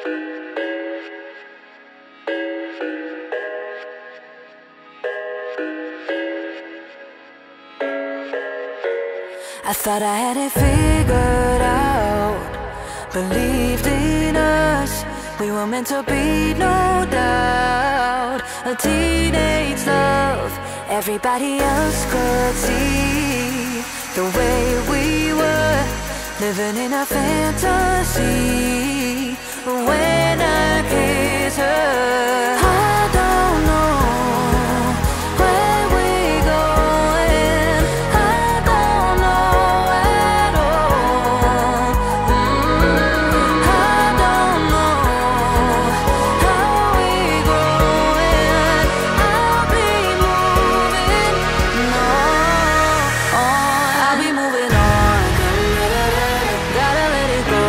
I thought I had it figured out, believed in us, we were meant to be, no doubt. A teenage love, everybody else could see the way we were, living in a fantasy. When I kiss her, I don't know where we're going, I don't know at all. I don't know how we're growing, I'll be moving on, I'll be moving on. Gotta let it go.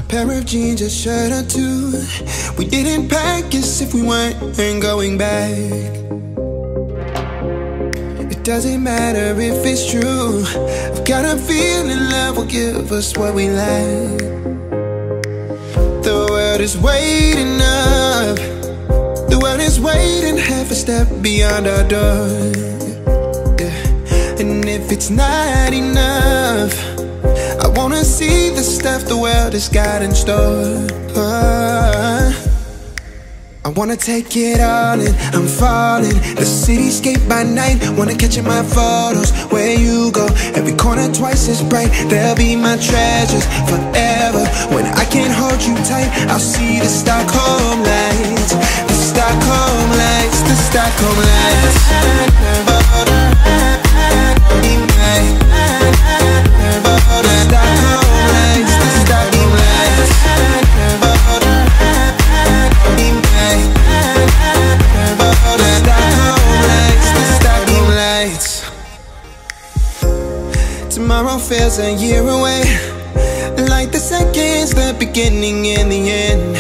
pair of jeans, a shirt or two. We didn't pack as if we weren't going back. It doesn't matter if it's true. I've got a feeling love will give us what we lack. The world is waiting up. The world is waiting half a step beyond our door. Yeah. And if it's not enough, I wanna see the stuff the world has got in store. I wanna take it all in, I'm falling. The cityscape by night, wanna catch in my photos. Where you go, every corner twice as bright. They'll be my treasures forever. When I can't hold you tight, I'll see the Stockholm lights. The Stockholm lights, the Stockholm lights. Tomorrow feels a year away, like the seconds, the beginning and the end.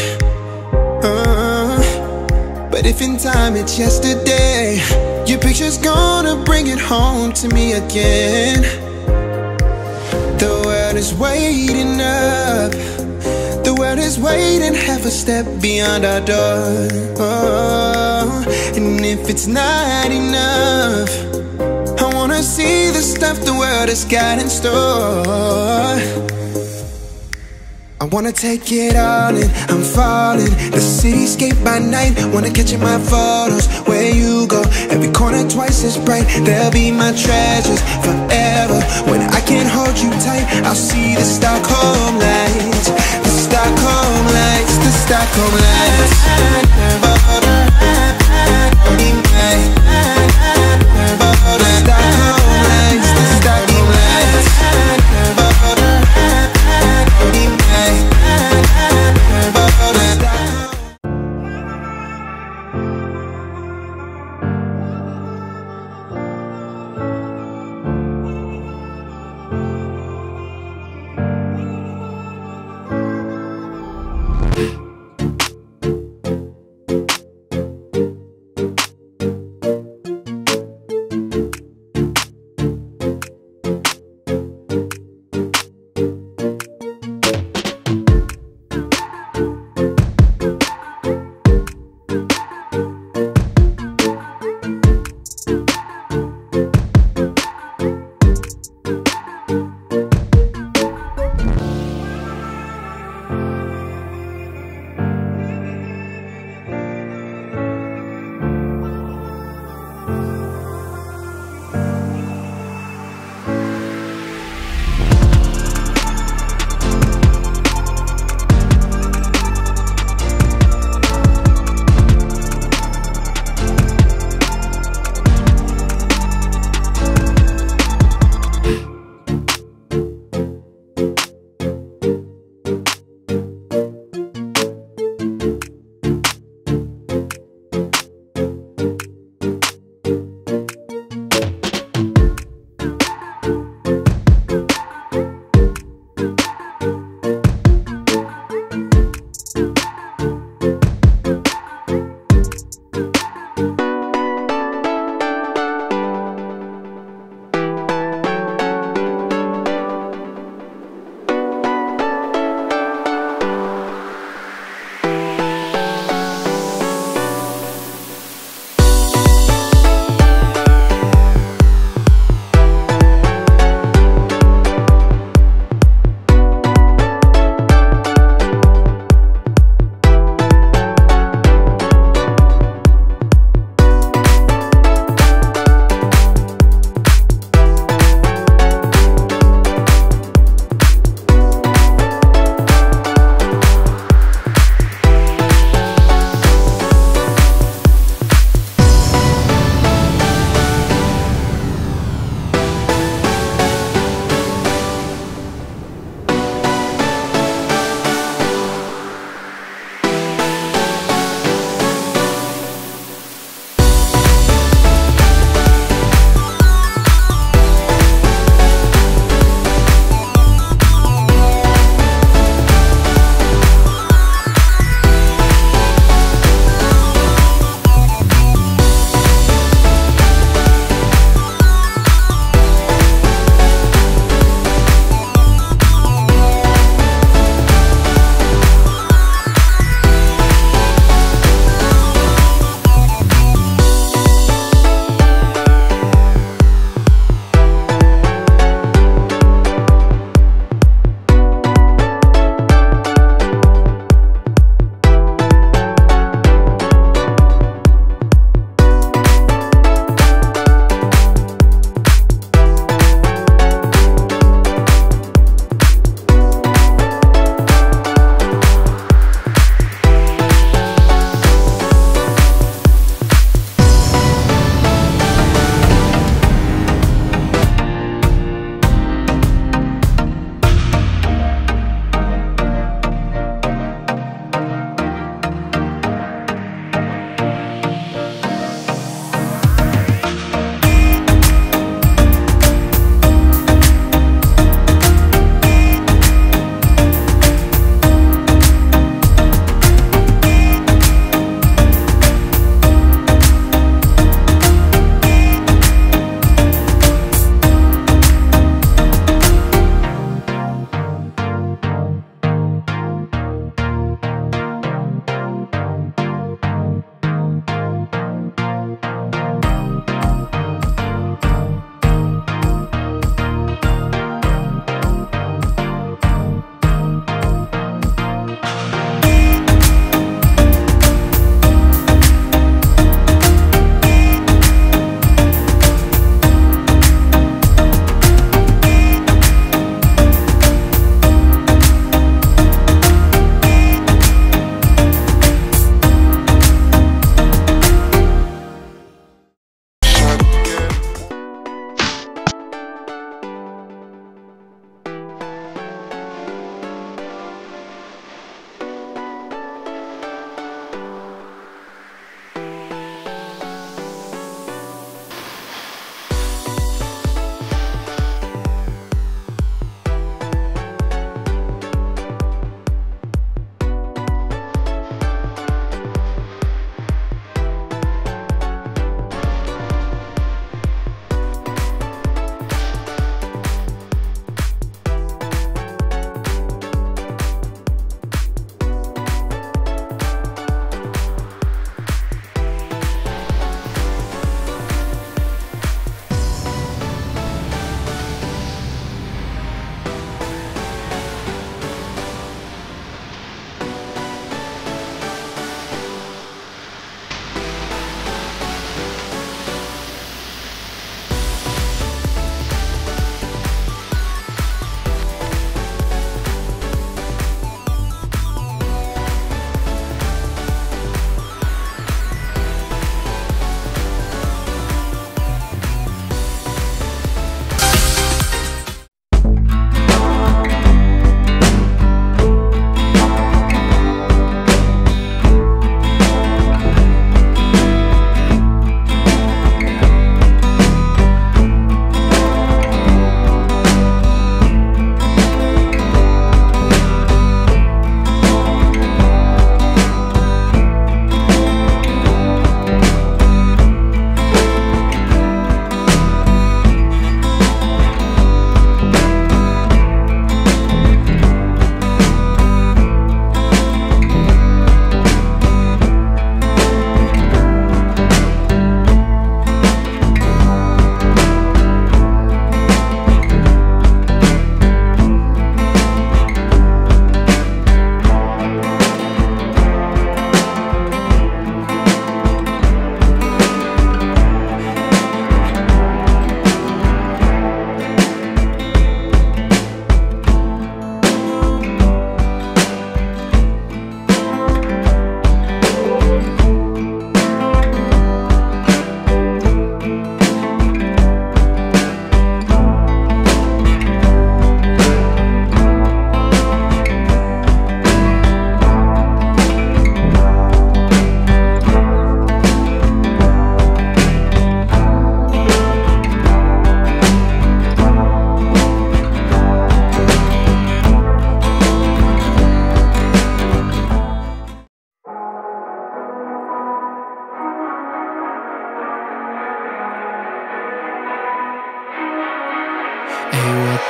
But if in time it's yesterday, your picture's gonna bring it home to me again. The world is waiting up. The world is waiting half a step beyond our door. And if it's not enough, I wanna see the stuff the world has got in store. I wanna take it all in, I'm falling. The cityscape by night, wanna catch in my photos. Where you go, every corner twice as bright. They'll be my treasures forever. When I can't hold you tight, I'll see the Stockholm lights. The Stockholm lights, the Stockholm lights.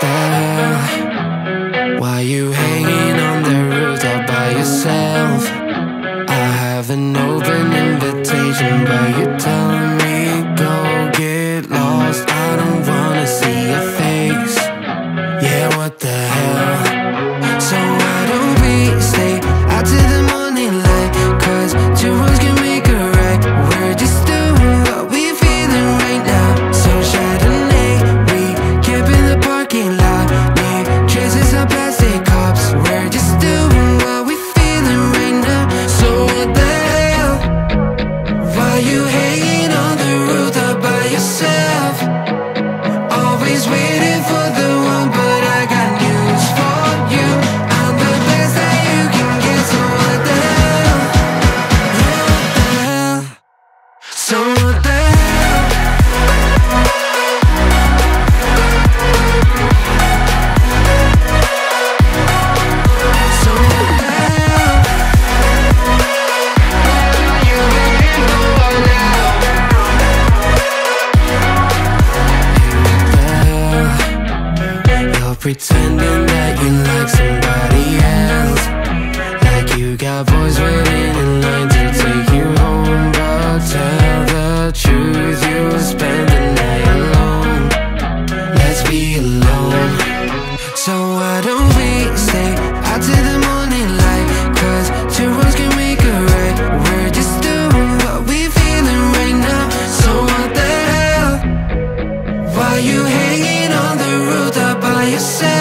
the hell? Why you hanging on the roof all by yourself? I have an open invitation, but you're telling me go get lost. I don't wanna see your face. Yeah, what the hell? So why don't we stay out till the morning light? Cause two wrongs can make a right. We're just doing what we feeling right now. So Chardonnay, we camp in the parking lot. Leave traces of plastic cups. We're just doing what we feeling right now. So what the hell? Why you hanging on the roof all by yourself? Always waiting for the one, but I got news for you. I'm the best that you can get. So what the hell? Yeah, what the hell? So what the hell? So what the hell? You waiting for now? You're pretending that you like somebody else, like you got boys waiting in line to take you home. But tell the truth, you'll spend the night alone. Let's be alone. So why don't we stay out till the morning light? Cause two wrongs can make a right. We're just doing what we feeling right now. So what the hell? Why you hanging on the roof all by yourself?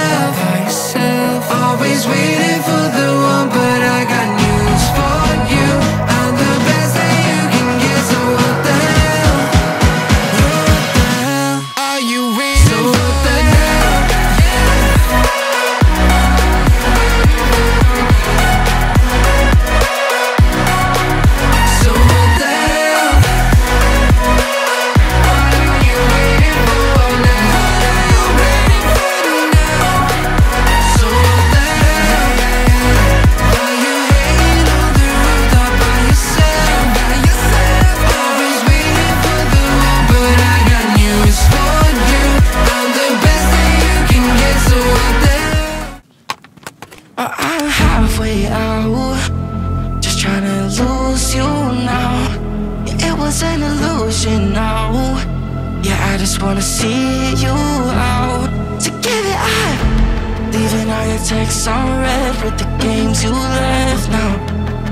Always waiting for the one, but I got news for you. I'm the best that you can get. So what the hell? What the hell? Are you waiting? So what the hell? So what the hell? What are you waiting for now? So what the hell? Why you hanging on the roof all by yourself? Always waiting for the one, but I got news for you. I'm the best that you can get. So what the hell? I'm halfway out, just trying to lose you now. Yeah, it was an illusion now. Yeah, I just wanna see you out. So give it up. Leaving all your texts on red with the games you left now.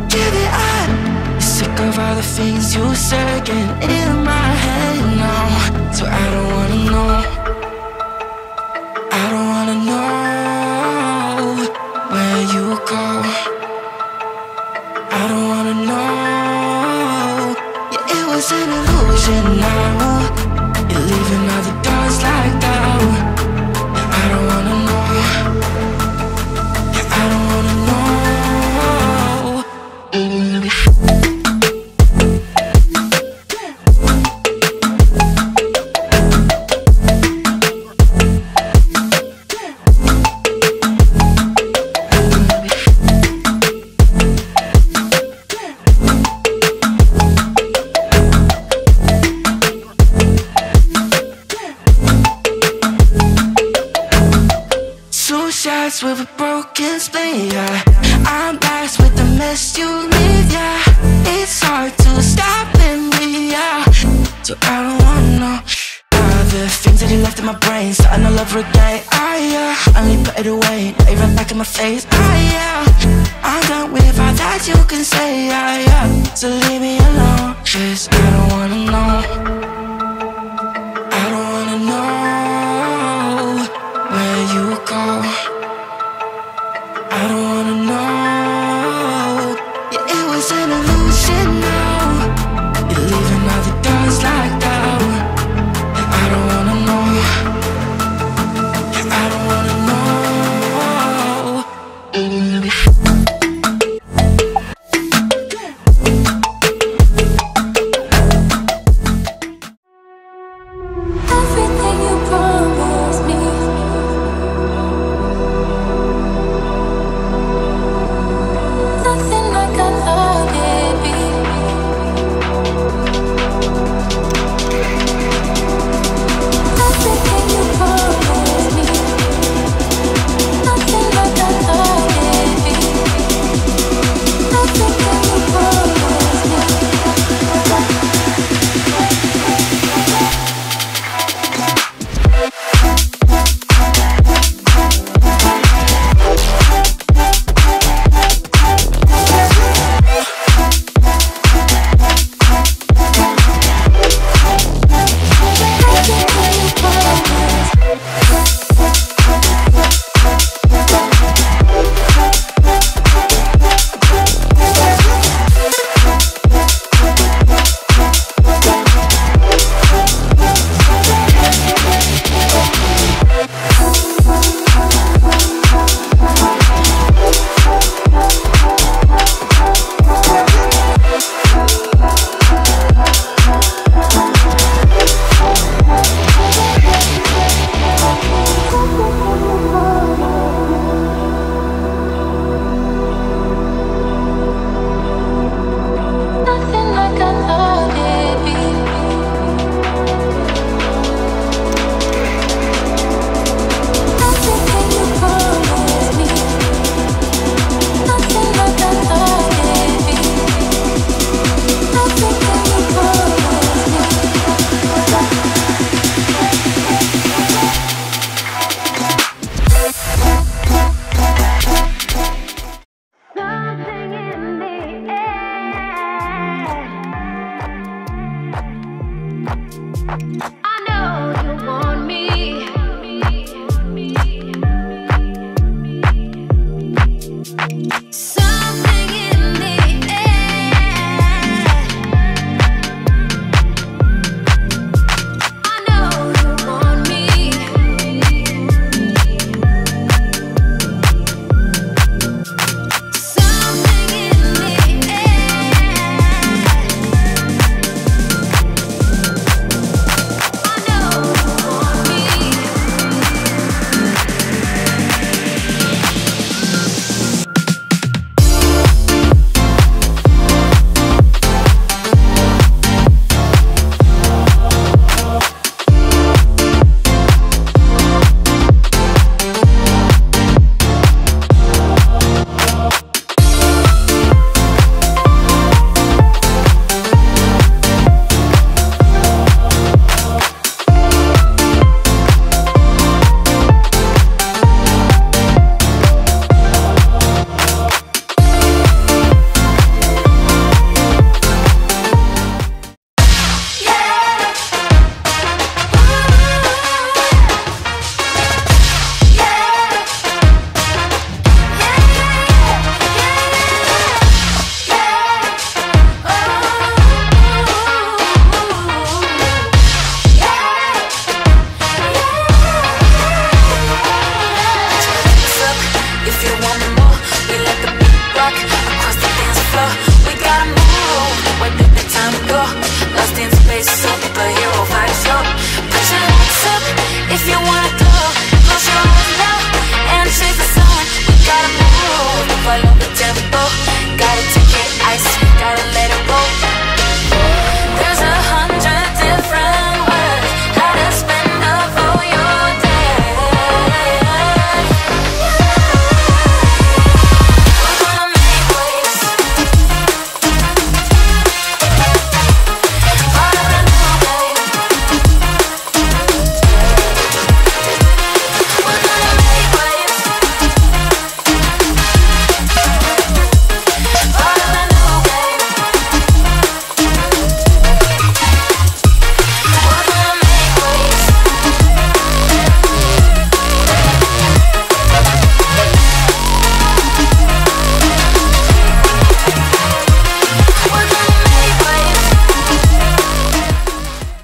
Give it up. You're sick of all the things you said getting in my head now. So I don't wanna know. I don't wanna know where you go. I don't wanna know. Yeah, it was an illusion now. You're leaving all the doors locked out. Yeah, I don't wanna know. Yeah, I don't wanna know. Two shots with a broken spleen, yeah. I'm blessed with the mess you leave, yeah. It's hard to stop in me, yeah. So I don't wanna know all the things that you left in my brain, starting all over again, ah, yeah. Only put it away, now you run back in my face, ah, yeah. I'm done with all that you can say, ah, yeah. So leave me alone, 'cause I don't wanna know. I don't wanna know where you go. I don't wanna know. Yeah, it was an illusion now. You're leaving all the doors locked out. Yeah, I don't wanna know. Yeah, I don't wanna know. you.